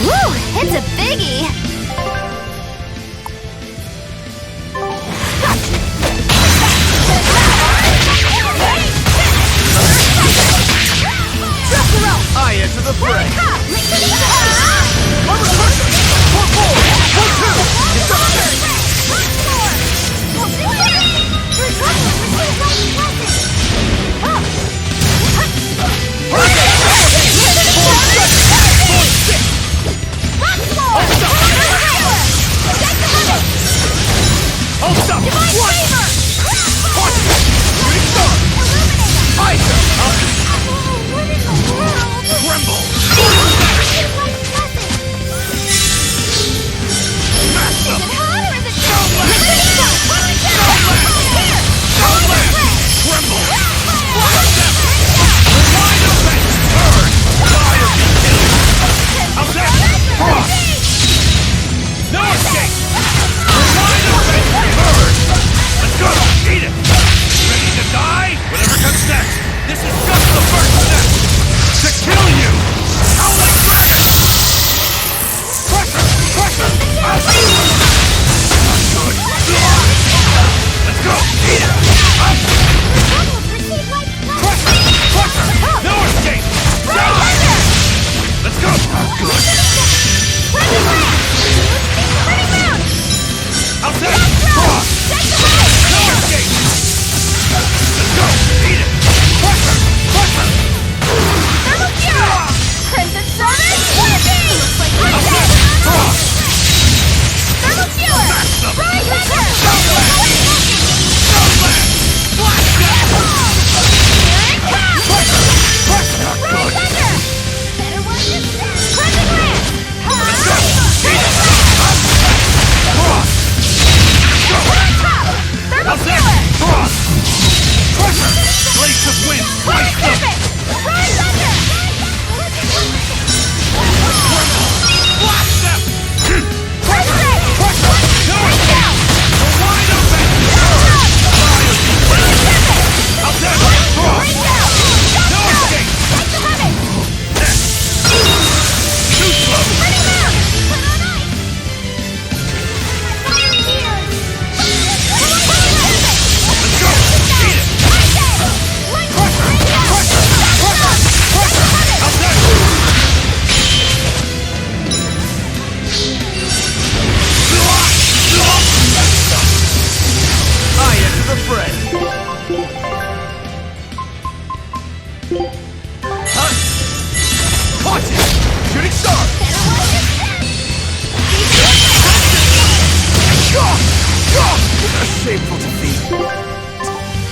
Woo! It's a biggie! I enter the fray! Hold stop! Tremble! Shameful defeat.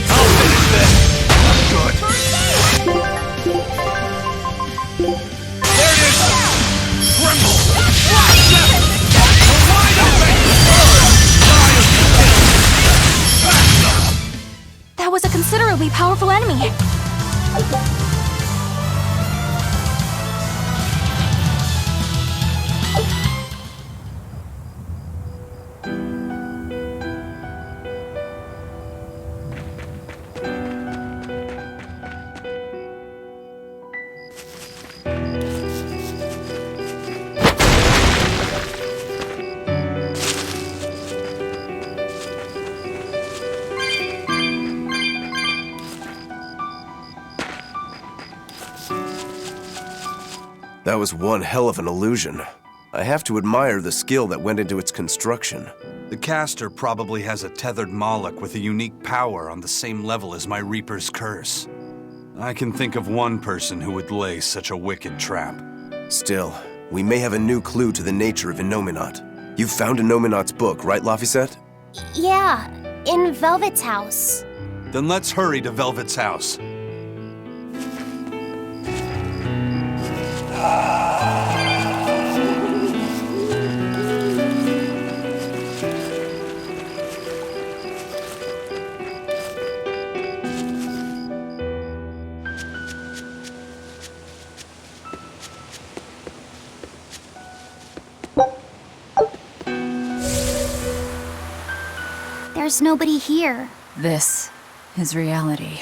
I'll finish this. Good. There it is. Tremble. Wide open. That was a considerably powerful enemy. That was one hell of an illusion. I have to admire the skill that went into its construction. The caster probably has a tethered Moloch with a unique power on the same level as my Reaper's curse. I can think of one person who would lay such a wicked trap. Still, we may have a new clue to the nature of Innominat. You found Innominat's book, right, Laphicet? Yeah, in Velvet's house. Then let's hurry to Velvet's house. There's nobody here. This is reality.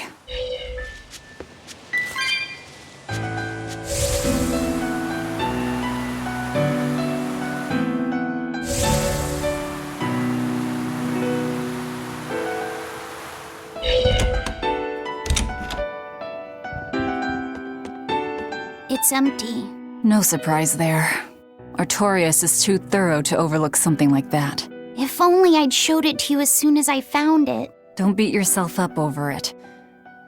it's empty. No surprise there. Artorias is too thorough to overlook something like that. If only I'd showed it to you as soon as I found it. Don't beat yourself up over it.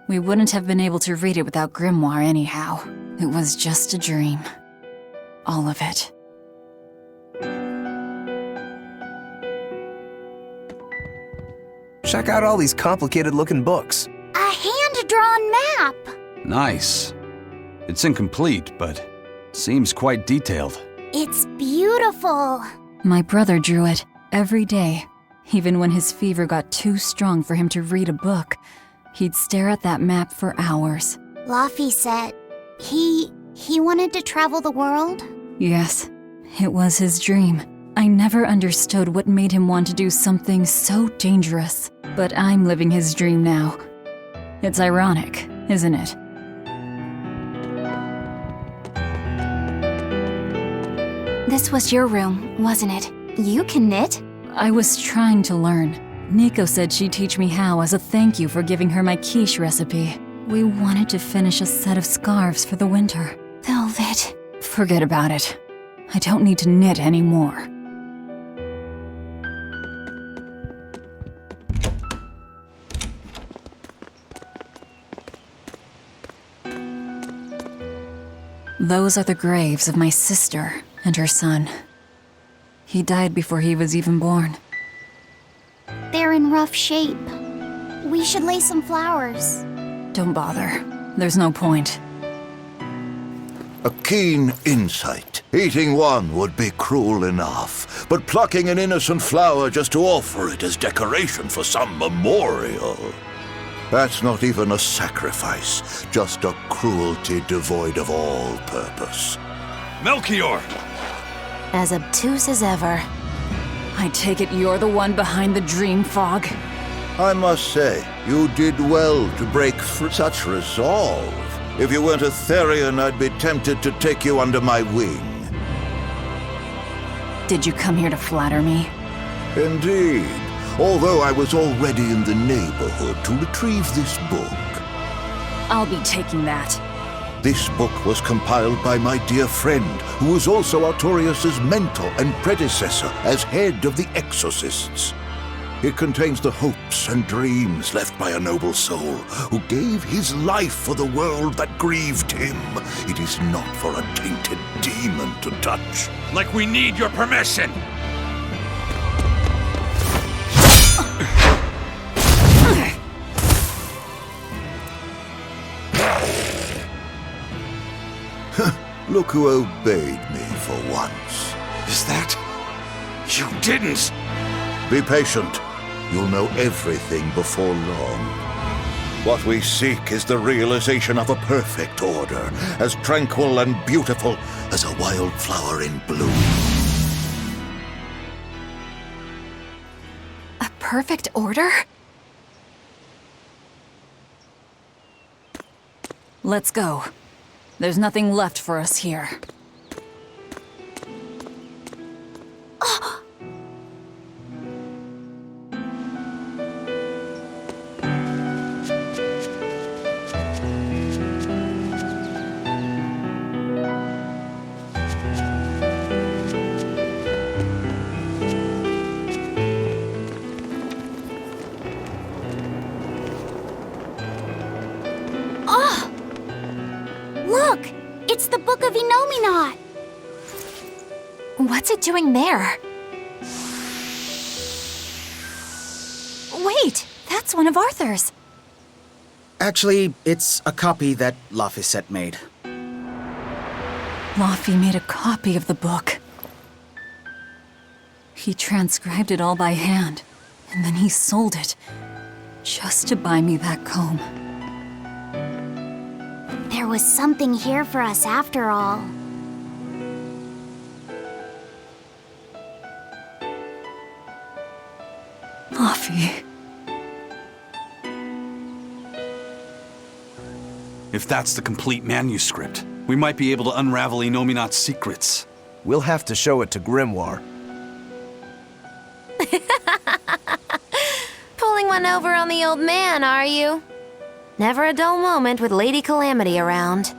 We wouldn't have been able to read it without Grimoire anyhow. It was just a dream. All of it. Check out all these complicated-looking books. A hand-drawn map! Nice. It's incomplete, but seems quite detailed. It's beautiful. My brother drew it every day. Even when his fever got too strong for him to read a book, he'd stare at that map for hours. Laffy said he wanted to travel the world. Yes, it was his dream. I never understood what made him want to do something so dangerous. But I'm living his dream now. It's ironic, isn't it? This was your room, wasn't it? You can knit. I was trying to learn. Nico said she'd teach me how as a thank you for giving her my quiche recipe. We wanted to finish a set of scarves for the winter. Velvet. Forget about it. I don't need to knit anymore. Those are the graves of my sister and her son. He died before he was even born. They're in rough shape. We should lay some flowers. Don't bother. There's no point. A keen insight. Eating one would be cruel enough, but plucking an innocent flower just to offer it as decoration for some memorial. That's not even a sacrifice, just a cruelty devoid of all purpose. Melchior! As obtuse as ever. I take it you're the one behind the dream fog? I must say, you did well to break such resolve. If you weren't a therion, I'd be tempted to take you under my wing. Did you come here to flatter me? Indeed. Although I was already in the neighborhood to retrieve this book. I'll be taking that. This book was compiled by my dear friend, who was also Artorias' mentor and predecessor as head of the Exorcists. It contains the hopes and dreams left by a noble soul who gave his life for the world that grieved him. It is not for a tainted demon to touch. Like we need your permission! Look who obeyed me for once. Is that... You didn't! Be patient. You'll know everything before long. What we seek is the realization of a perfect order, as tranquil and beautiful as a wildflower in bloom. A perfect order? Let's go. There's nothing left for us here. Look! It's the Book of Innominat! What's it doing there? Wait, that's one of Arthur's. Actually, it's a copy that Laffy made. Laffy made a copy of the book. He transcribed it all by hand, and then he sold it, just to buy me that comb. There was something here for us after all. Laffy. If that's the complete manuscript, we might be able to unravel Innominat's secrets. We'll have to show it to Grimoire. Pulling one over on the old man, are you? Never a dull moment with Lady Calamity around.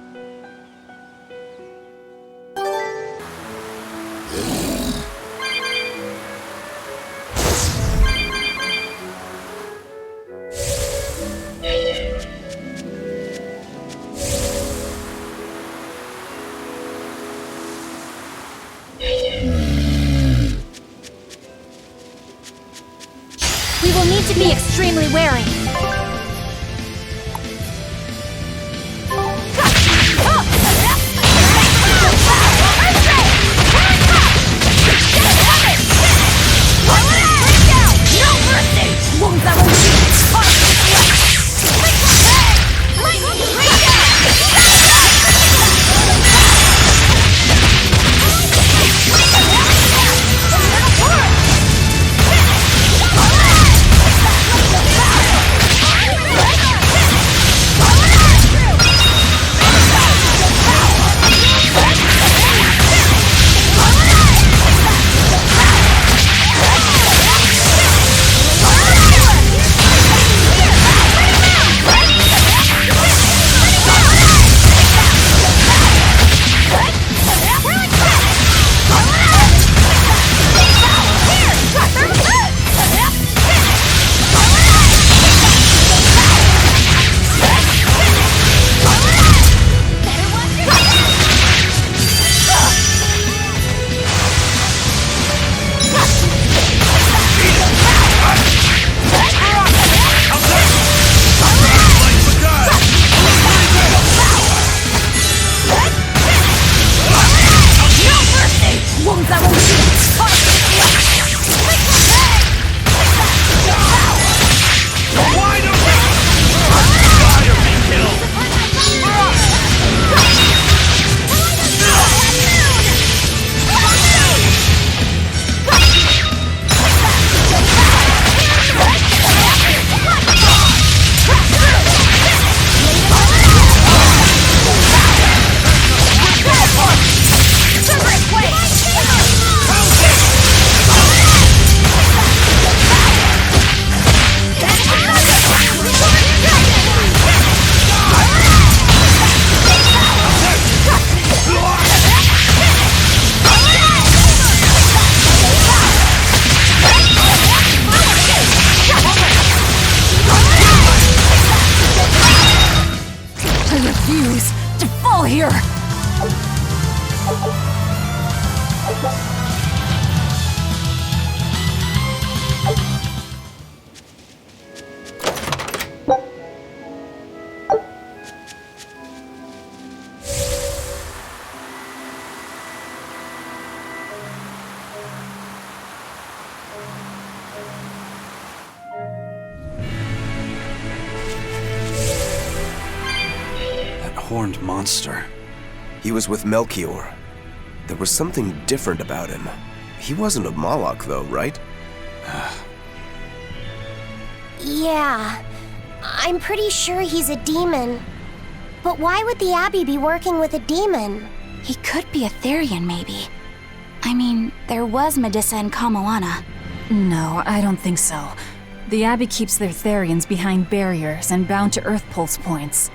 should be extremely wary. Horned monster. He was with Melchior. There was something different about him. He wasn't a Moloch, though, right? Yeah, I'm pretty sure he's a demon. But why would the Abbey be working with a demon? He could be a therion, maybe. I mean, there was Medusa and Kamoana. No, I don't think so. The Abbey keeps their therions behind barriers and bound to Earth pulse points.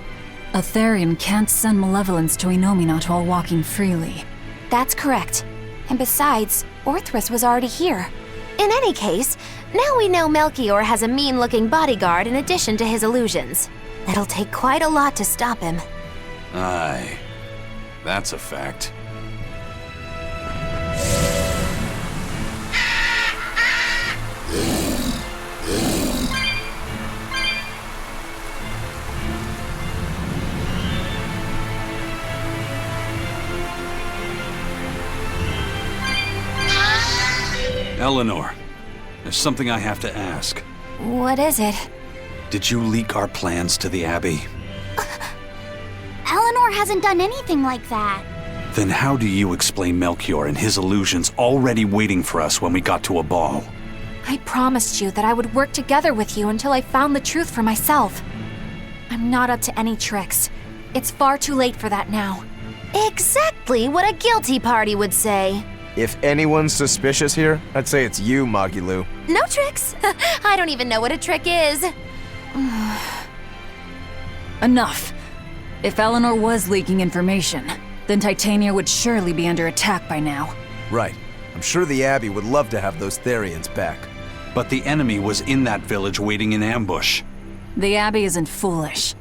A therion can't send malevolence to Innominat while walking freely. That's correct. And besides, Orthrus was already here. In any case, now we know Melchior has a mean-looking bodyguard in addition to his illusions. It'll take quite a lot to stop him. Aye. That's a fact. Eleanor, there's something I have to ask. What is it? Did you leak our plans to the Abbey? Eleanor hasn't done anything like that. Then how do you explain Melchior and his illusions already waiting for us when we got to Aball? I promised you that I would work together with you until I found the truth for myself. I'm not up to any tricks. It's far too late for that now. Exactly what a guilty party would say. If anyone's suspicious here, I'd say it's you, Magilu. No tricks. I don't even know what a trick is. Enough. If Eleanor was leaking information, then Titania would surely be under attack by now. Right. I'm sure the Abbey would love to have those therions back. But the enemy was in that village waiting in ambush. The Abbey isn't foolish.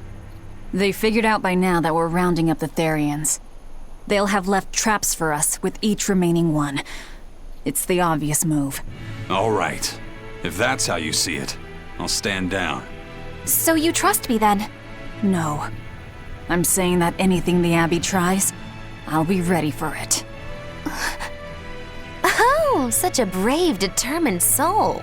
They figured out by now that we're rounding up the therions. They'll have left traps for us with each remaining one. It's the obvious move. All right. If that's how you see it, I'll stand down. So you trust me then? No. I'm saying that anything the Abbey tries, I'll be ready for it. Oh, such a brave, determined soul.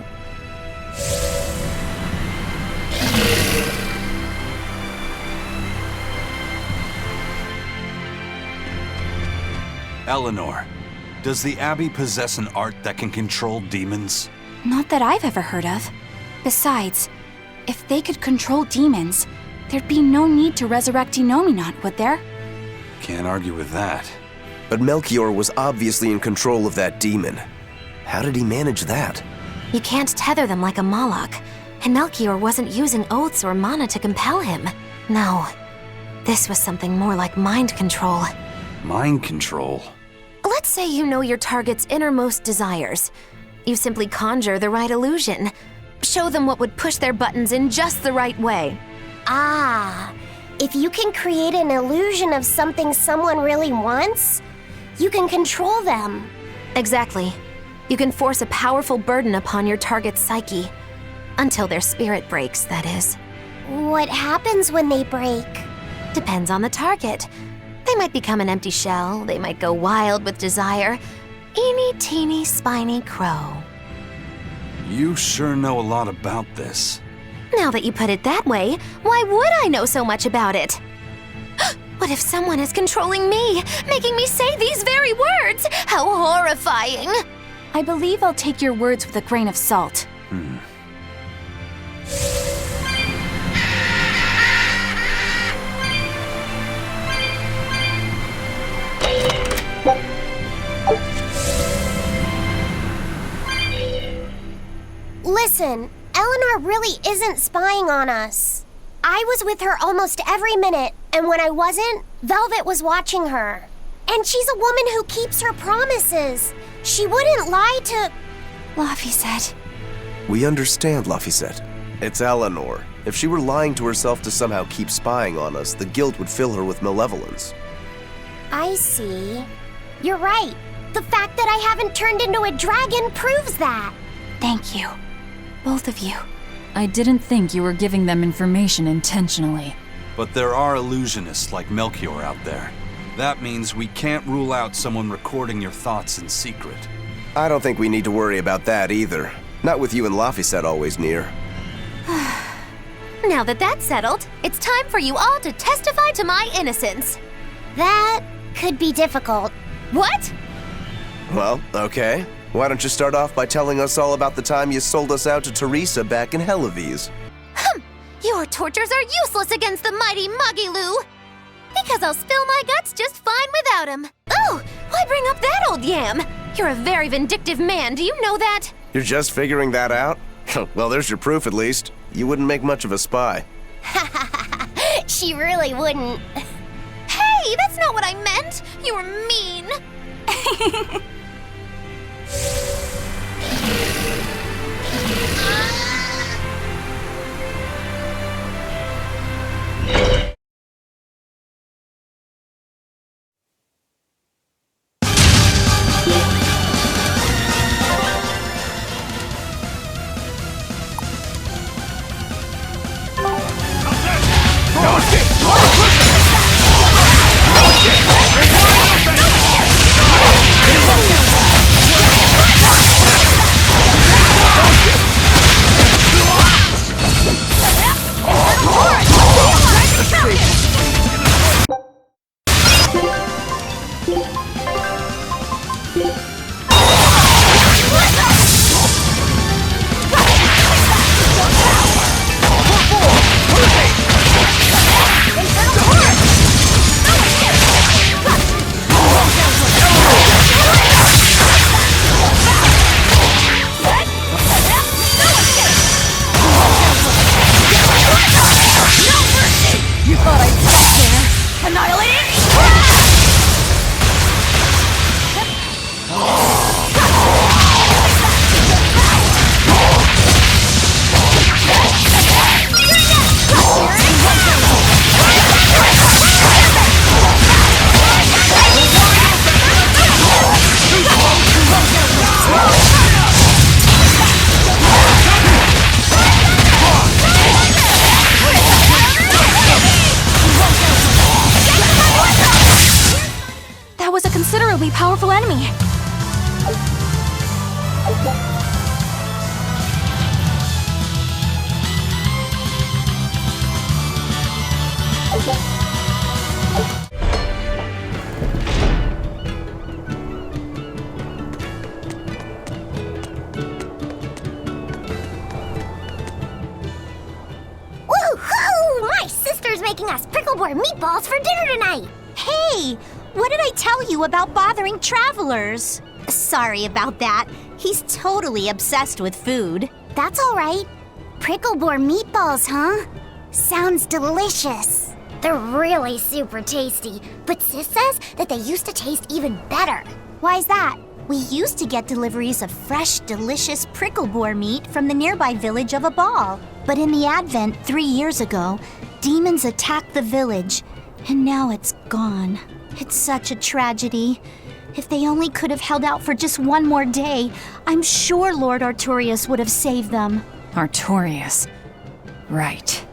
Eleanor, does the Abbey possess an art that can control demons? Not that I've ever heard of. Besides, if they could control demons, there'd be no need to resurrect Enominat, would there? Can't argue with that. But Melchior was obviously in control of that demon. How did he manage that? You can't tether them like a Moloch, and Melchior wasn't using oaths or mana to compel him. No, this was something more like mind control. Mind control? Let's say you know your target's innermost desires. You simply conjure the right illusion. Show them what would push their buttons in just the right way. Ah, if you can create an illusion of something someone really wants, you can control them. Exactly. You can force a powerful burden upon your target's psyche. Until their spirit breaks, that is. What happens when they break? Depends on the target. They might become an empty shell, they might go wild with desire. Eeny teeny spiny crow. You sure know a lot about this. Now that you put it that way, why would I know so much about it? What if someone is controlling me, making me say these very words? How horrifying! I believe I'll take your words with a grain of salt. Listen, Eleanor really isn't spying on us. I was with her almost every minute, and when I wasn't, Velvet was watching her. And she's a woman who keeps her promises. She wouldn't lie to... Laphicet. We understand, Laphicet. It's Eleanor. If she were lying to herself to somehow keep spying on us, the guilt would fill her with malevolence. I see. You're right. The fact that I haven't turned into a dragon proves that. Thank you. Both of you. I didn't think you were giving them information intentionally. But there are illusionists like Melchior out there. That means we can't rule out someone recording your thoughts in secret. I don't think we need to worry about that either. Not with you and Laphicet always near. Now that that's settled, it's time for you all to testify to my innocence. That could be difficult. What? Well, okay. Why don't you start off by telling us all about the time you sold us out to Teresa back in Helives? Your tortures are useless against the mighty Magilou. Because I'll spill my guts just fine without him. Oh, why bring up that old yam? You're a very vindictive man, do you know that? You're just figuring that out? Well, there's your proof at least. You wouldn't make much of a spy. She really wouldn't. Hey, that's not what I meant. You were mean. incomparably powerful enemy. Woohoo! My sister's making us pickleboard meatballs for dinner tonight! Hey, what did I tell you about bothering travelers? Sorry about that. He's totally obsessed with food. That's all right. Pickleboard meatballs, huh? Sounds delicious. They're really super tasty, but Sis says that they used to taste even better. Why's that? We used to get deliveries of fresh, delicious prickleboar meat from the nearby village of Aball. But in the Advent 3 years ago, demons attacked the village, and now it's gone. It's such a tragedy. If they only could have held out for just one more day, I'm sure Lord Artorius would have saved them. Artorius. Right.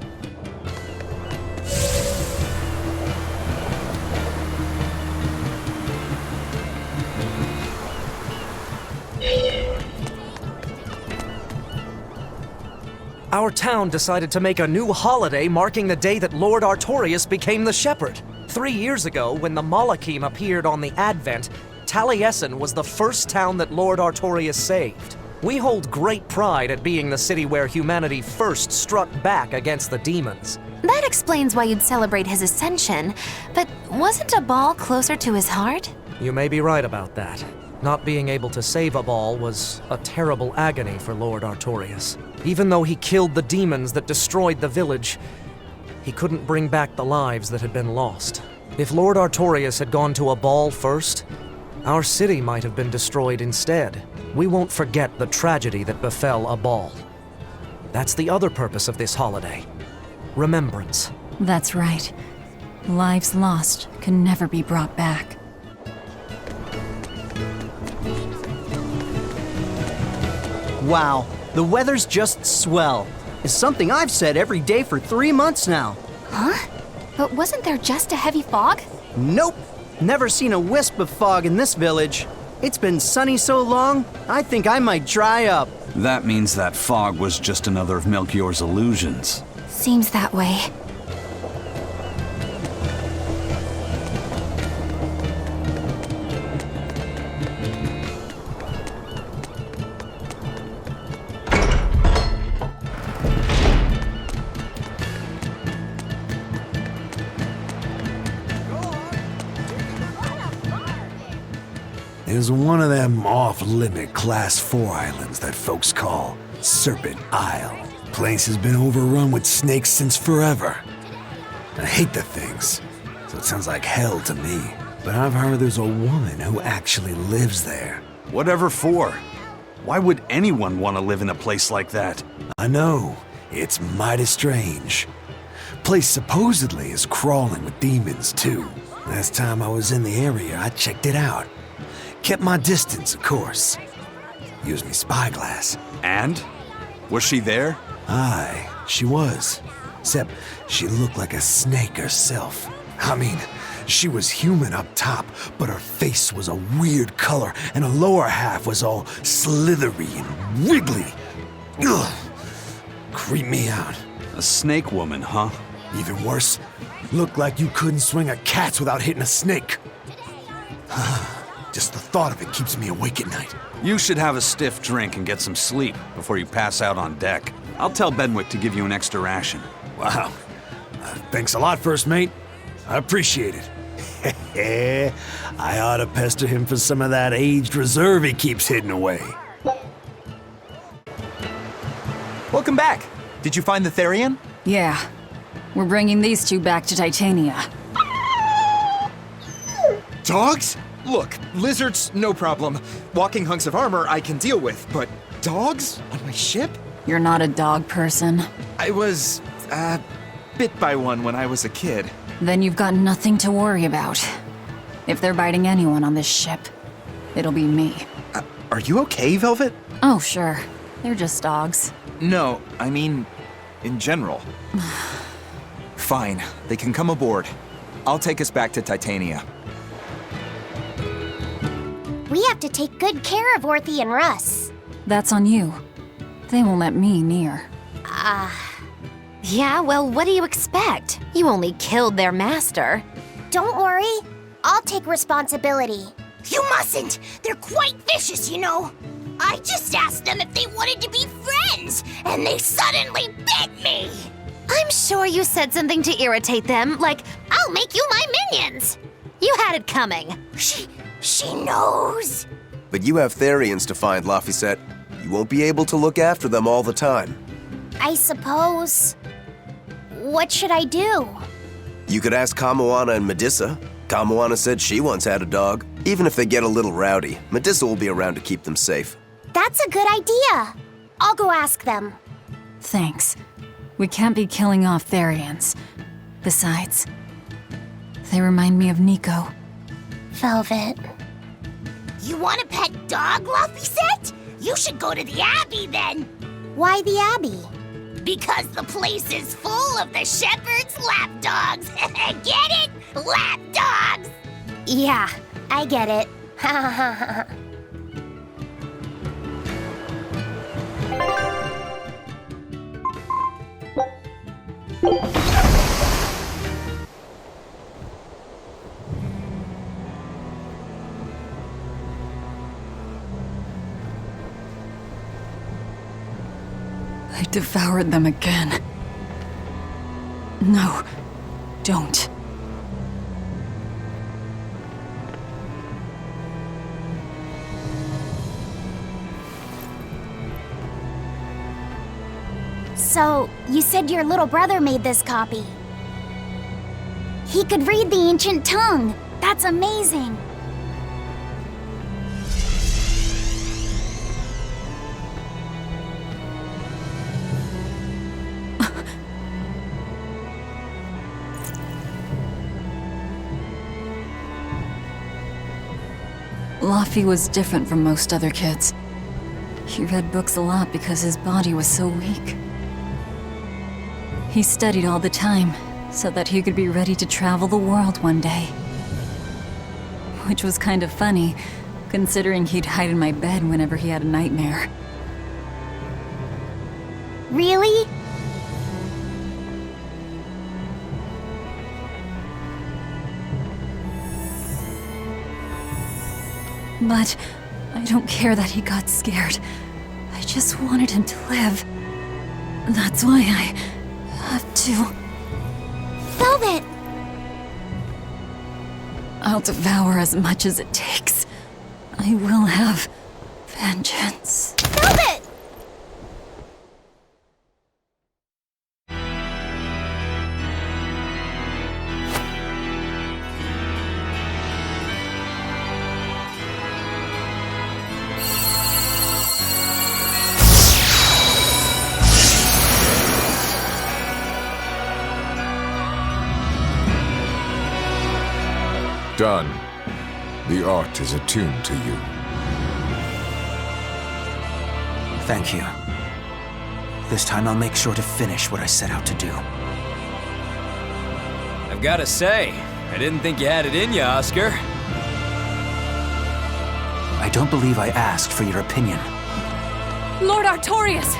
Our town decided to make a new holiday marking the day that Lord Artorius became the shepherd. 3 years ago, when the Malachim appeared on the Advent, Taliesin was the first town that Lord Artorius saved. We hold great pride at being the city where humanity first struck back against the demons. That explains why you'd celebrate his ascension, but wasn't Aball closer to his heart? You may be right about that. Not being able to save Aball was a terrible agony for Lord Artorius. Even though he killed the demons that destroyed the village, he couldn't bring back the lives that had been lost. If Lord Artorius had gone to Aball first, our city might have been destroyed instead. We won't forget the tragedy that befell Aball. That's the other purpose of this holiday. Remembrance. That's right. Lives lost can never be brought back. Wow, the weather's just swell. It's something I've said every day for 3 months now. Huh? But wasn't there just a heavy fog? Nope, never seen a wisp of fog in this village. It's been sunny so long, I think I might dry up. That means that fog was just another of Melchior's illusions. Seems that way. Is one of them off-limit Class 4 islands that folks call Serpent Isle. Place has been overrun with snakes since forever. I hate the things, so it sounds like hell to me. But I've heard there's a woman who actually lives there. Whatever for? Why would anyone want to live in a place like that? I know, it's mighty strange. Place supposedly is crawling with demons too. Last time I was in the area, I checked it out. Kept my distance, of course. Used me spyglass. And? Was she there? Aye, she was. Except she looked like a snake herself. I mean, she was human up top, but her face was a weird color, and her lower half was all slithery and wiggly. Ugh. Creeped me out. A snake woman, huh? Even worse, looked like you couldn't swing a cat's without hitting a snake. Just the thought of it keeps me awake at night. You should have a stiff drink and get some sleep before you pass out on deck. I'll tell Benwick to give you an extra ration. Wow. Thanks a lot, First Mate. I appreciate it. I ought to pester him for some of that aged reserve he keeps hidden away. Welcome back. Did you find the therion? Yeah. We're bringing these two back to Titania. Dogs? Look, lizards, no problem. Walking hunks of armor I can deal with, but dogs? On my ship? You're not a dog person. I was, bit by one when I was a kid. Then you've got nothing to worry about. If they're biting anyone on this ship, it'll be me. Are you okay, Velvet? Oh, sure. They're just dogs. No, I mean, in general. Fine, they can come aboard. I'll take us back to Titania. We have to take good care of Orthy and Russ. That's on you. They won't let me near. Yeah, well, what do you expect? You only killed their master. Don't worry. I'll take responsibility. You mustn't! They're quite vicious, you know! I just asked them if they wanted to be friends, and they suddenly bit me! I'm sure you said something to irritate them, like, I'll make you my minions! You had it coming. She knows. But you have therions to find, Laphicet. You won't be able to look after them all the time. I suppose. What should I do? You could ask Kamoana and Medissa. Kamoana said she once had a dog. Even if they get a little rowdy, Medissa will be around to keep them safe. That's a good idea. I'll go ask them. Thanks. We can't be killing off therions. Besides, they remind me of Nico. Velvet. You want a pet dog, Laphicet? You should go to the Abbey then. Why the Abbey? Because the place is full of the shepherd's lapdogs. Get it? Lapdogs! Yeah, I get it. Ha ha ha ha. I devoured them again. No, don't. So, you said your little brother made this copy. He could read the ancient tongue. That's amazing. Laffy was different from most other kids. He read books a lot because his body was so weak. He studied all the time, so that he could be ready to travel the world one day. Which was kind of funny, considering he'd hide in my bed whenever he had a nightmare. Really? But I don't care that he got scared. I just wanted him to live. That's why I have to. Velvet! I'll devour as much as it takes. I will have vengeance. Velvet! Done. The art is attuned to you. Thank you. This time I'll make sure to finish what I set out to do. I've gotta say, I didn't think you had it in you, Oscar. I don't believe I asked for your opinion. Lord Artorias!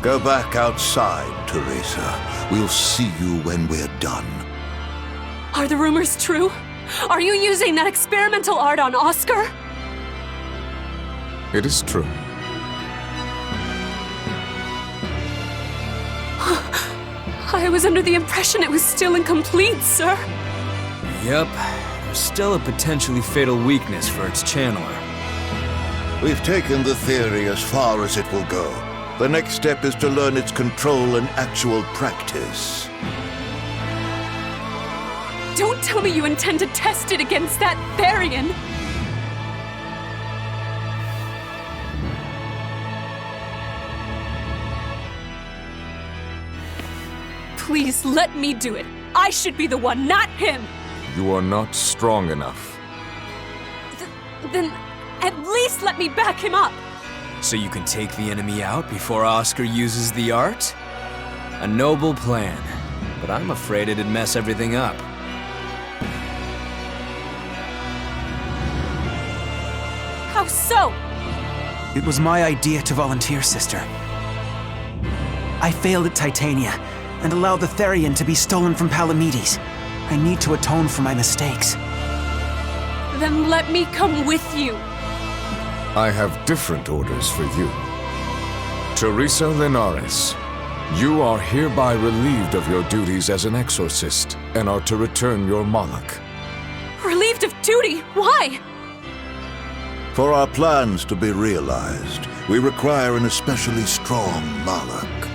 Go back outside, Teresa. We'll see you when we're done. Are the rumors true? Are you using that experimental art on Oscar? It is true. I was under the impression it was still incomplete, sir. Yep. There's still a potentially fatal weakness for its channeler. We've taken the theory as far as it will go. The next step is to learn its control and actual practice. Don't tell me you intend to test it against that therion! Please let me do it. I should be the one, not him! You are not strong enough. Then at least let me back him up! So you can take the enemy out before Oscar uses the art? A noble plan, but I'm afraid it'd mess everything up. How so? It was my idea to volunteer, sister. I failed at Titania and allowed the therion to be stolen from Palamedes. I need to atone for my mistakes. Then let me come with you. I have different orders for you. Teresa Linares, you are hereby relieved of your duties as an exorcist and are to return your Moloch. Relieved of duty? Why? For our plans to be realized, we require an especially strong Moloch.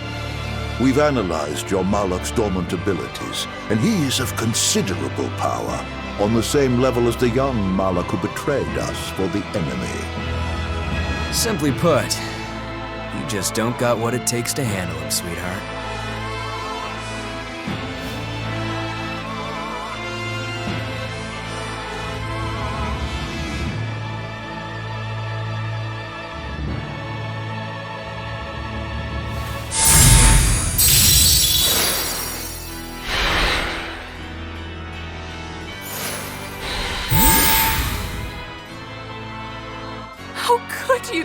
We've analyzed your Moloch's dormant abilities, and he is of considerable power, on the same level as the young Moloch who betrayed us for the enemy. Simply put, you just don't got what it takes to handle him, sweetheart. How could you?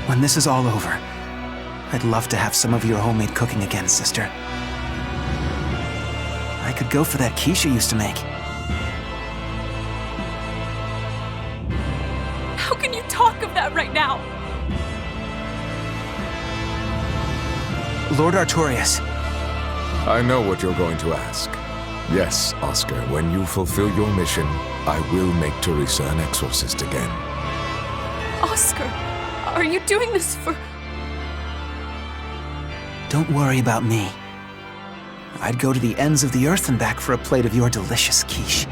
When this is all over, I'd love to have some of your homemade cooking again, sister. I could go for that quiche you used to make. How can you talk of that right now? Lord Artorias. I know what you're going to ask. Yes, Oscar, when you fulfill your mission, I will make Teresa an exorcist again. Oscar, are you doing this for... Don't worry about me. I'd go to the ends of the earth and back for a plate of your delicious quiche.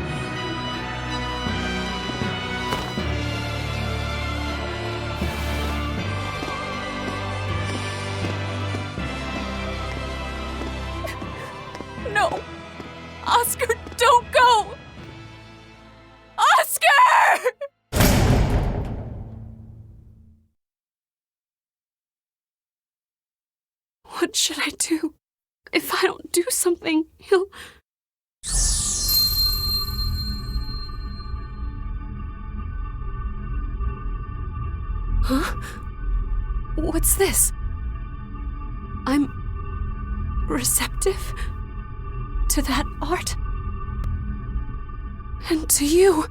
No! Oscar, don't go! Oscar! What should I do? If I don't do something, he'll... Huh? What's this? I'm... receptive to that art. And to you.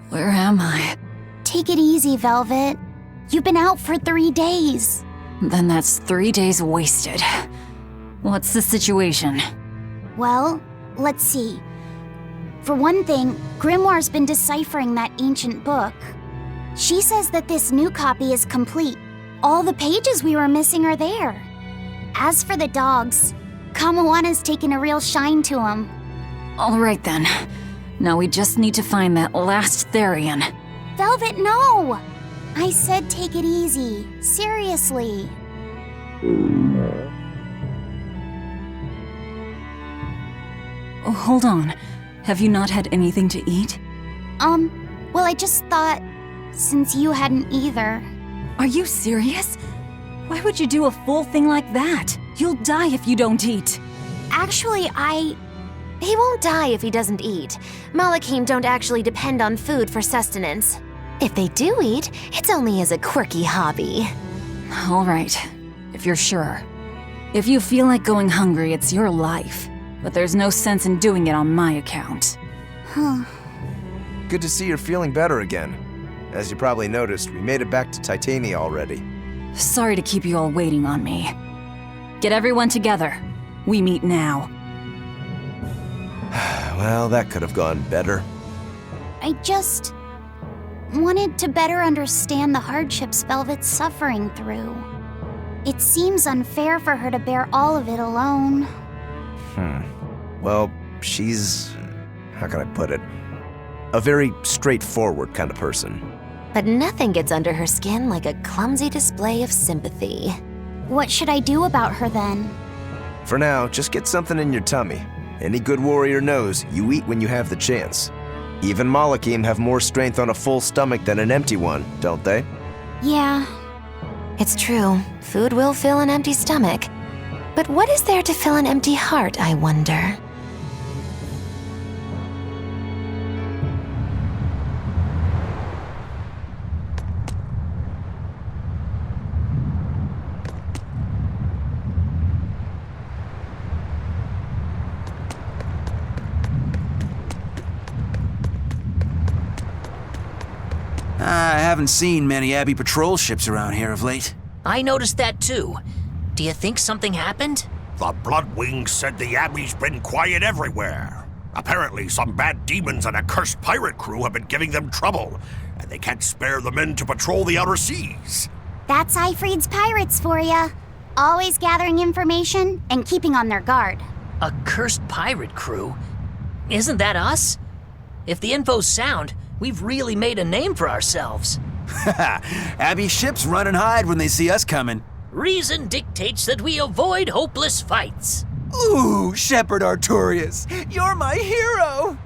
Where am I? Take it easy, Velvet. You've been out for 3 days. Then that's 3 days wasted. What's the situation? Well, let's see. For one thing, Grimoire's been deciphering that ancient book. She says that this new copy is complete. All the pages we were missing are there. As for the dogs, Kamawana's taken a real shine to them. All right then. Now we just need to find that last therion. Velvet, no! I said take it easy. Seriously. Oh, hold on. Have you not had anything to eat? Well, I just thought, since you hadn't either. Are you serious? Why would you do a full thing like that? You'll die if you don't eat. Actually, He won't die if he doesn't eat. Malachim don't actually depend on food for sustenance. If they do eat, it's only as a quirky hobby. All right, if you're sure. If you feel like going hungry, it's your life. But there's no sense in doing it on my account. Huh. Good to see you're feeling better again. As you probably noticed, we made it back to Titania already. Sorry to keep you all waiting on me. Get everyone together. We meet now. Well, that could have gone better. I just wanted to better understand the hardships Velvet's suffering through. It seems unfair for her to bear all of it alone. Well, she's... how can I put it? A very straightforward kind of person. But nothing gets under her skin like a clumsy display of sympathy. What should I do about her then? For now, just get something in your tummy. Any good warrior knows you eat when you have the chance. Even Malachim have more strength on a full stomach than an empty one, don't they? Yeah. It's true. Food will fill an empty stomach. But what is there to fill an empty heart, I wonder? I haven't seen many Abbey patrol ships around here of late. I noticed that too. Do you think something happened? The Bloodwings said the Abbey's been quiet everywhere. Apparently, some bad demons and a cursed pirate crew have been giving them trouble, and they can't spare the men to patrol the outer seas. That's Eifried's pirates for ya. Always gathering information and keeping on their guard. A cursed pirate crew? Isn't that us? If the info's sound, we've really made a name for ourselves. Abbey ships run and hide when they see us coming. Reason dictates that we avoid hopeless fights. Ooh, Shepherd Artorias, you're my hero!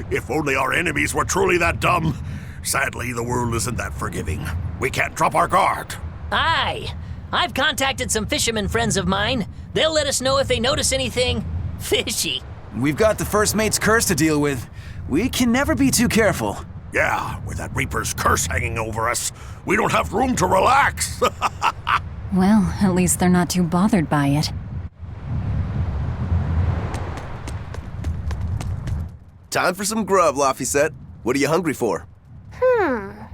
If only our enemies were truly that dumb. Sadly, the world isn't that forgiving. We can't drop our guard. Aye. I've contacted some fishermen friends of mine. They'll let us know if they notice anything fishy. We've got the First Mate's curse to deal with. We can never be too careful. Yeah, with that Reaper's curse hanging over us, we don't have room to relax. Well, at least they're not too bothered by it. Time for some grub, Laphicet. What are you hungry for? I'll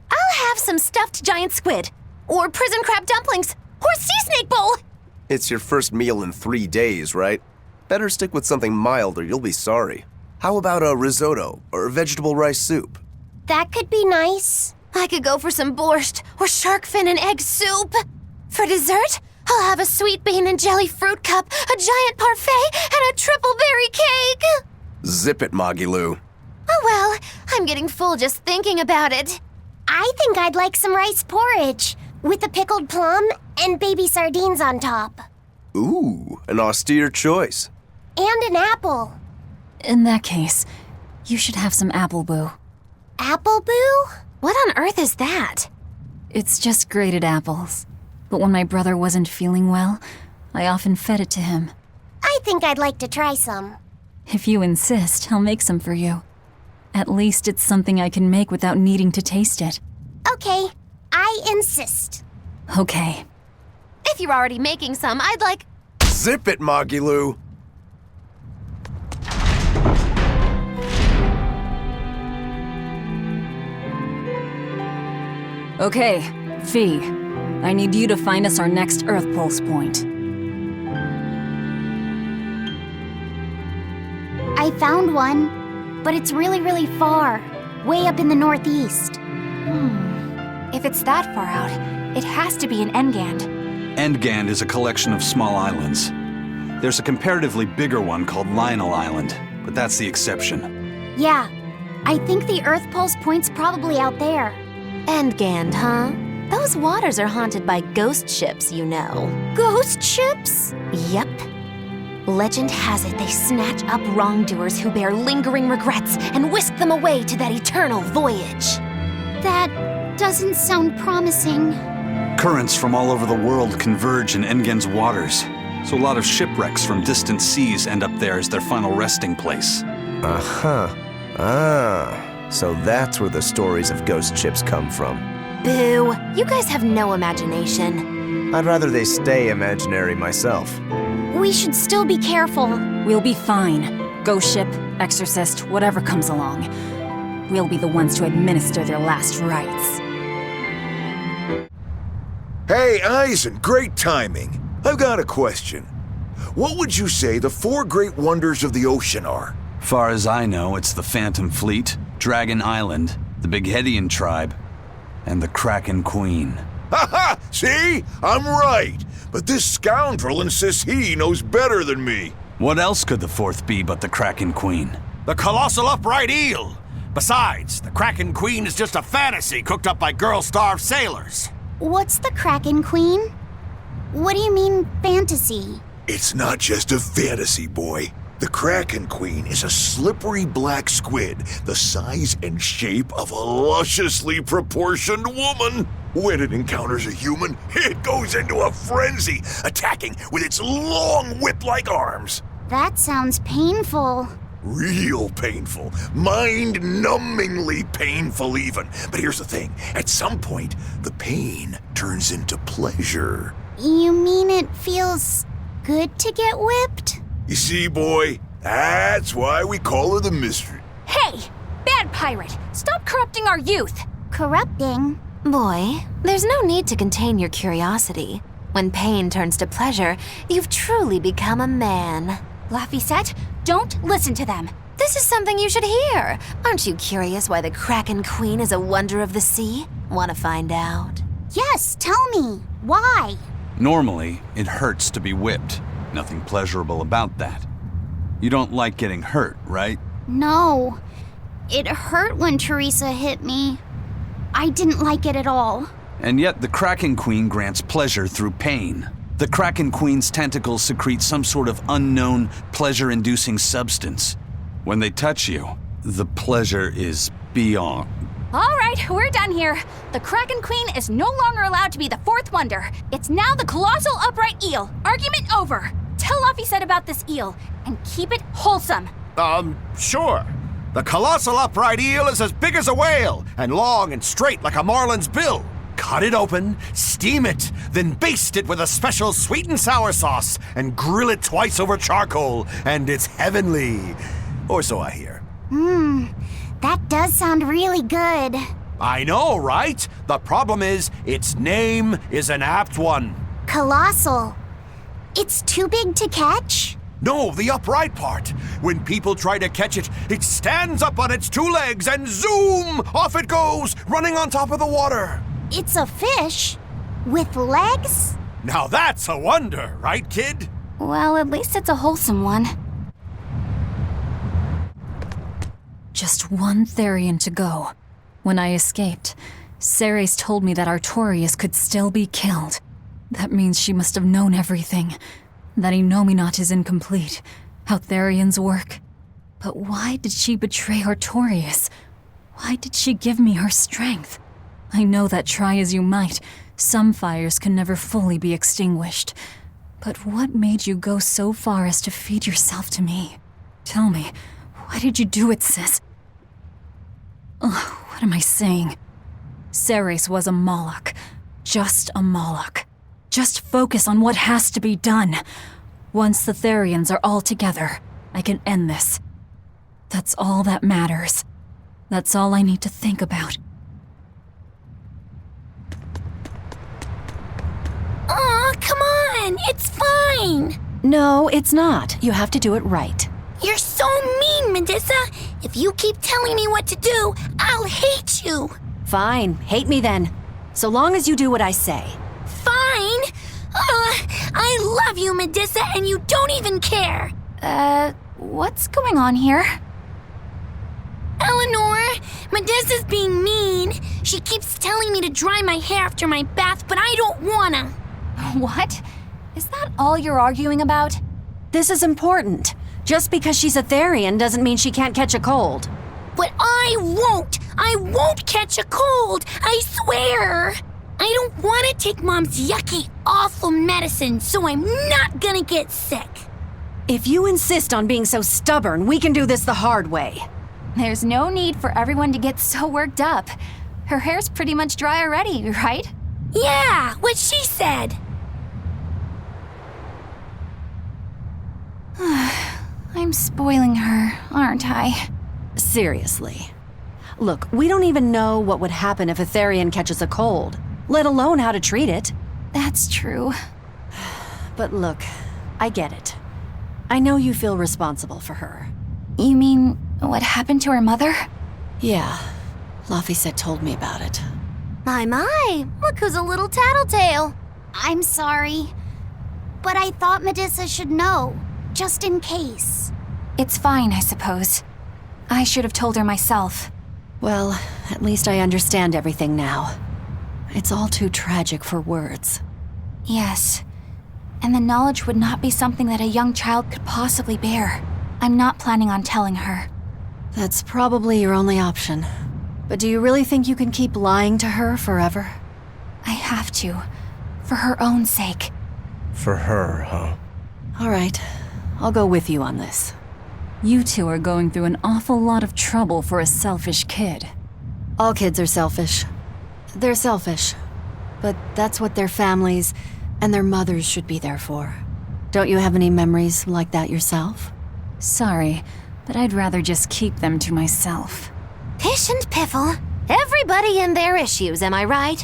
have some stuffed giant squid, or prison crab dumplings, or sea snake bowl. It's your first meal in 3 days, right? Better stick with something mild or you'll be sorry. How about a risotto or vegetable rice soup? That could be nice. I could go for some borscht or shark fin and egg soup. For dessert, I'll have a sweet bean and jelly fruit cup, a giant parfait, and a triple berry cake. Zip it, Magilu. Oh well, I'm getting full just thinking about it. I think I'd like some rice porridge with a pickled plum and baby sardines on top. Ooh, an austere choice. And an apple. In that case, you should have some apple boo. Apple boo? What on earth is that? It's just grated apples. But when my brother wasn't feeling well, I often fed it to him. I think I'd like to try some. If you insist, I'll make some for you. At least it's something I can make without needing to taste it. Okay, I insist. Okay. If you're already making some, I'd like... Zip it, Magilu. Okay, Fee. I need you to find us our next Earth Pulse point. I found one, but it's really, really far. Way up in the northeast. If it's that far out, it has to be in Eastgand. Eastgand is a collection of small islands. There's a comparatively bigger one called Lionel Island, but that's the exception. Yeah, I think the Earth Pulse point's probably out there. Eastgand, huh? Those waters are haunted by ghost ships, you know. Ghost ships? Yep. Legend has it they snatch up wrongdoers who bear lingering regrets and whisk them away to that eternal voyage. That doesn't sound promising. Currents from all over the world converge in Eastgand's waters, so a lot of shipwrecks from distant seas end up there as their final resting place. Uh-huh. Ah, so that's where the stories of ghost ships come from. Boo! You guys have no imagination. I'd rather they stay imaginary myself. We should still be careful. We'll be fine. Ghost ship, exorcist, whatever comes along. We'll be the ones to administer their last rites. Hey, Eisen, great timing. I've got a question. What would you say the 4 great wonders of the ocean are? Far as I know, it's the Phantom Fleet, Dragon Island, the Bighedian tribe, and the Kraken Queen. Ha ha! See? I'm right. But this scoundrel insists he knows better than me. What else could the 4th be but the Kraken Queen? The colossal upright eel. Besides, the Kraken Queen is just a fantasy cooked up by girl-starved sailors. What's the Kraken Queen? What do you mean, fantasy? It's not just a fantasy, boy. The Kraken Queen is a slippery black squid, the size and shape of a lusciously proportioned woman. When it encounters a human, it goes into a frenzy, attacking with its long whip-like arms. That sounds painful. Real painful. Mind-numbingly painful even. But here's the thing. At some point, the pain turns into pleasure. You mean it feels good to get whipped? You see, boy, that's why we call her the Mystery. Hey! Bad pirate! Stop corrupting our youth! Corrupting? Boy, there's no need to contain your curiosity. When pain turns to pleasure, you've truly become a man. Laphicet, don't listen to them. This is something you should hear. Aren't you curious why the Kraken Queen is a wonder of the sea? Want to find out? Yes, tell me. Why? Normally, it hurts to be whipped. Nothing pleasurable about that. You don't like getting hurt, right? No. It hurt when Teresa hit me. I didn't like it at all. And yet the Kraken Queen grants pleasure through pain. The Kraken Queen's tentacles secrete some sort of unknown, pleasure-inducing substance. When they touch you, the pleasure is beyond. All right, we're done here. The Kraken Queen is no longer allowed to be the fourth wonder. It's now the colossal upright eel. Argument over. Tell Laphicet about this eel, and keep it wholesome. Sure. The colossal upright eel is as big as a whale, and long and straight like a marlin's bill. Cut it open, steam it, then baste it with a special sweet and sour sauce, and grill it twice over charcoal, and it's heavenly. Or so I hear. That does sound really good. I know, right? The problem is, its name is an apt one. Colossal. It's too big to catch? No, the upright part. When people try to catch it, it stands up on its two legs and zoom! Off it goes, running on top of the water. It's a fish? With legs? Now that's a wonder, right, kid? Well, at least it's a wholesome one. Just one therion to go. When I escaped, Ceres told me that Artorias could still be killed. That means she must have known everything. That Enominat is incomplete. How therions work. But why did she betray Artorias? Why did she give me her strength? I know that try as you might, some fires can never fully be extinguished. But what made you go so far as to feed yourself to me? Tell me, why did you do it, sis? Ugh, what am I saying? Ceres was a Moloch. Just a Moloch. Just focus on what has to be done. Once the therions are all together, I can end this. That's all that matters. That's all I need to think about. Aw, come on! It's fine! No, it's not. You have to do it right. You're so mean, Medusa! If you keep telling me what to do, I'll hate you! Fine, hate me then. So long as you do what I say. Fine! I love you, Medusa, and you don't even care! What's going on here? Eleanor, Medusa's being mean. She keeps telling me to dry my hair after my bath, but I don't wanna. What? Is that all you're arguing about? This is important. Just because she's a therion doesn't mean she can't catch a cold. But I won't! I won't catch a cold! I swear! I don't want to take Mom's yucky, awful medicine, so I'm not gonna get sick. If you insist on being so stubborn, we can do this the hard way. There's no need for everyone to get so worked up. Her hair's pretty much dry already, right? Yeah, what she said. I'm spoiling her, aren't I? Seriously. Look, we don't even know what would happen if a therion catches a cold, let alone how to treat it. That's true. But look, I get it. I know you feel responsible for her. You mean what happened to her mother? Yeah, Laphicet told me about it. My, look who's a little tattletale. I'm sorry, but I thought Medusa should know, just in case. It's fine, I suppose. I should have told her myself. Well, at least I understand everything now. It's all too tragic for words. Yes, and the knowledge would not be something that a young child could possibly bear. I'm not planning on telling her. That's probably your only option. But do you really think you can keep lying to her forever? I have to. For her own sake. For her, huh? All right. I'll go with you on this. You two are going through an awful lot of trouble for a selfish kid. All kids are selfish. They're selfish. But that's what their families and their mothers should be there for. Don't you have any memories like that yourself? Sorry, but I'd rather just keep them to myself. Pish and piffle. Everybody and their issues, am I right?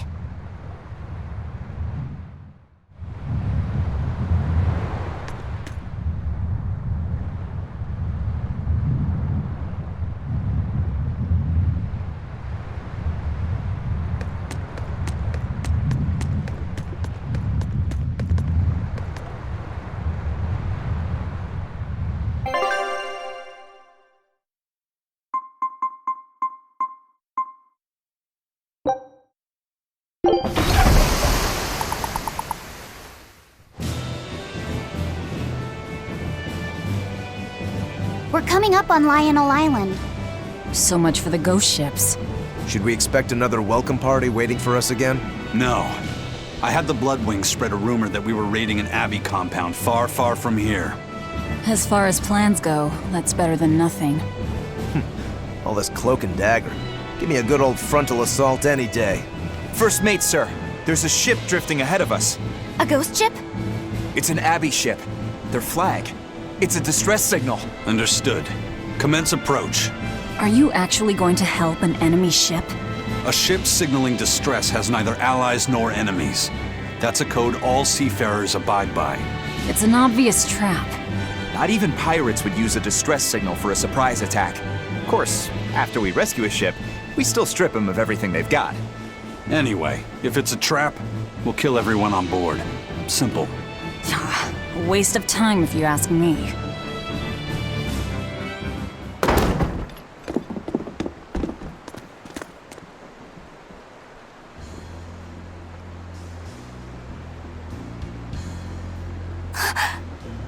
We're coming up on Lionel Island. So much for the ghost ships. Should we expect another welcome party waiting for us again? No. I had the Bloodwings spread a rumor that we were raiding an Abbey compound far, far from here. As far as plans go, that's better than nothing. All this cloak and dagger. Give me a good old frontal assault any day. First mate, sir. There's a ship drifting ahead of us. A ghost ship? It's an Abbey ship. Their flag. It's a distress signal. Understood. Commence approach. Are you actually going to help an enemy ship? A ship signaling distress has neither allies nor enemies. That's a code all seafarers abide by. It's an obvious trap. Not even pirates would use a distress signal for a surprise attack. Of course, after we rescue a ship, we still strip them of everything they've got. Anyway, if it's a trap, we'll kill everyone on board. Simple. A waste of time if you ask me.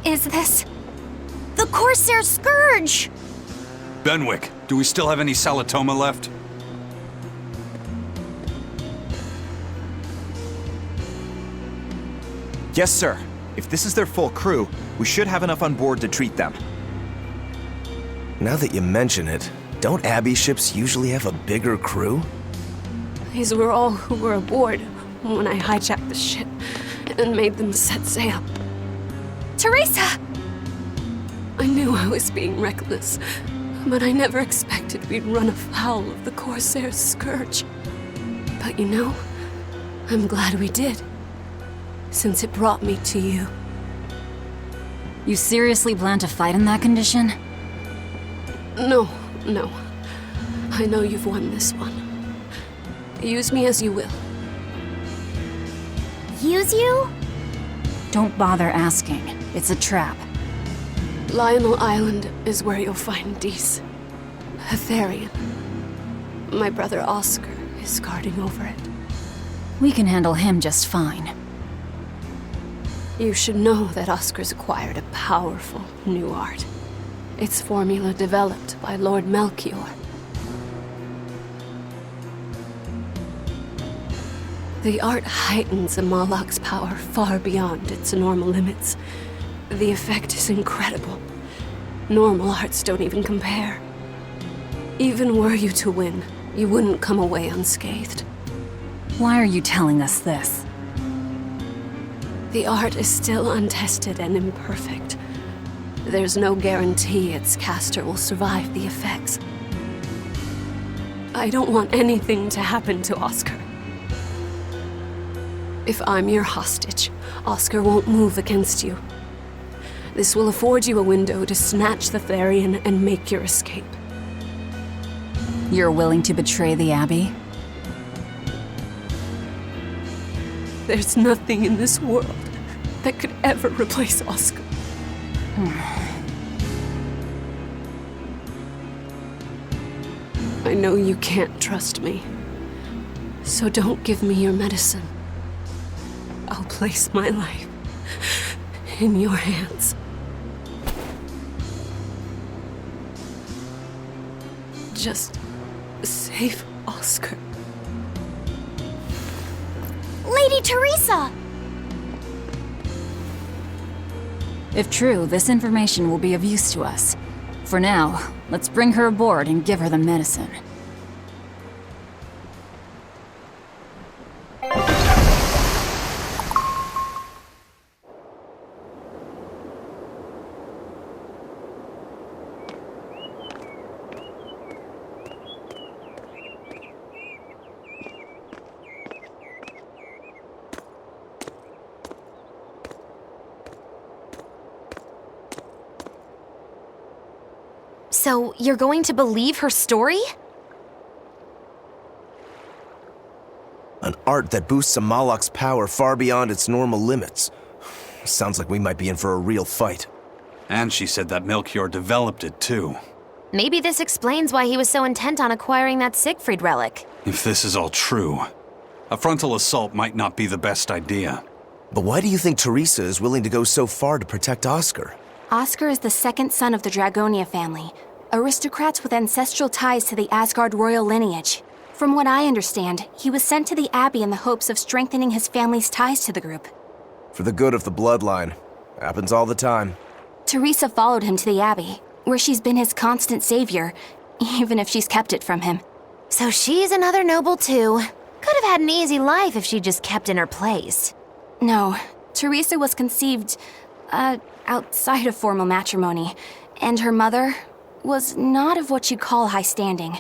Is this... The Corsair Scourge! Benwick, do we still have any Salatoma left? Yes, sir. If this is their full crew, we should have enough on board to treat them. Now that you mention it, don't Abbey ships usually have a bigger crew? These were all who were aboard when I hijacked the ship and made them set sail. Teresa! I knew I was being reckless, but I never expected we'd run afoul of the Corsair's scourge. But you know, I'm glad we did, since it brought me to you. You seriously plan to fight in that condition? No. I know you've won this one. Use me as you will. Use you? Don't bother asking. It's a trap. Lionel Island is where you'll find Dees. A therion. My brother Oscar is guarding over it. We can handle him just fine. You should know that Oscar's acquired a powerful new art. Its formula developed by Lord Melchior. The art heightens a Moloch's power far beyond its normal limits. The effect is incredible. Normal arts don't even compare. Even were you to win, you wouldn't come away unscathed. Why are you telling us this? The art is still untested and imperfect. There's no guarantee its caster will survive the effects. I don't want anything to happen to Oscar. If I'm your hostage, Oscar won't move against you. This will afford you a window to snatch the therion and make your escape. You're willing to betray the Abbey? There's nothing in this world that could ever replace Oscar. I know you can't trust me, so don't give me your medicine. I'll place my life in your hands. Just save Oscar. Lady Teresa! If true, this information will be of use to us. For now, let's bring her aboard and give her the medicine. So, you're going to believe her story? An art that boosts a Moloch's power far beyond its normal limits. Sounds like we might be in for a real fight. And she said that Melchior developed it, too. Maybe this explains why he was so intent on acquiring that Siegfried relic. If this is all true, a frontal assault might not be the best idea. But why do you think Teresa is willing to go so far to protect Oscar? Oscar is the second son of the Dragonia family, aristocrats with ancestral ties to the Asgard royal lineage. From what I understand, he was sent to the Abbey in the hopes of strengthening his family's ties to the group. For the good of the bloodline. Happens all the time. Teresa followed him to the Abbey, where she's been his constant savior, even if she's kept it from him. So she's another noble too. Could have had an easy life if she just kept in her place. No, Teresa was conceived, outside of formal matrimony, and her mother was not of what you'd call high standing.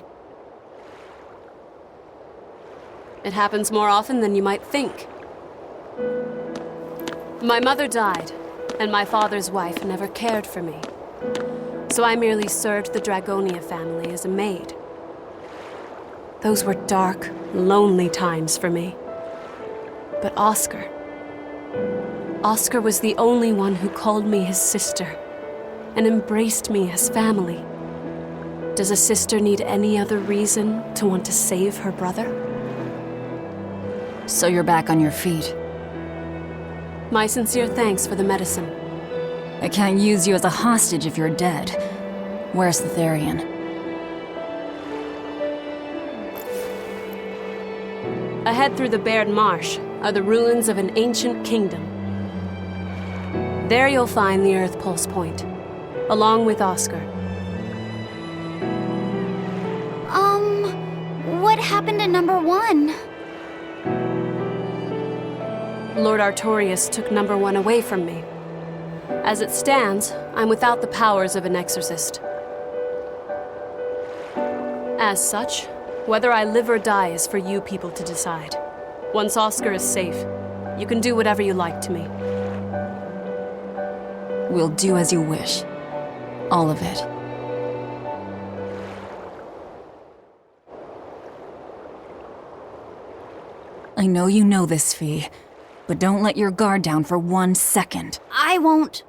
It happens more often than you might think. My mother died, and my father's wife never cared for me. So I merely served the Dragonia family as a maid. Those were dark, lonely times for me. But Oscar was the only one who called me his sister and embraced me as family. Does a sister need any other reason to want to save her brother? So you're back on your feet. My sincere thanks for the medicine. I can't use you as a hostage if you're dead. Where's the therion? Ahead through the bared marsh are the ruins of an ancient kingdom. There you'll find the Earth Pulse Point, along with Oscar. What happened to number 1? Lord Artorius took number 1 away from me. As it stands, I'm without the powers of an exorcist. As such, whether I live or die is for you people to decide. Once Oscar is safe, you can do whatever you like to me. We'll do as you wish. All of it. I know you know this, Fee, but don't let your guard down for 1 second. I won't.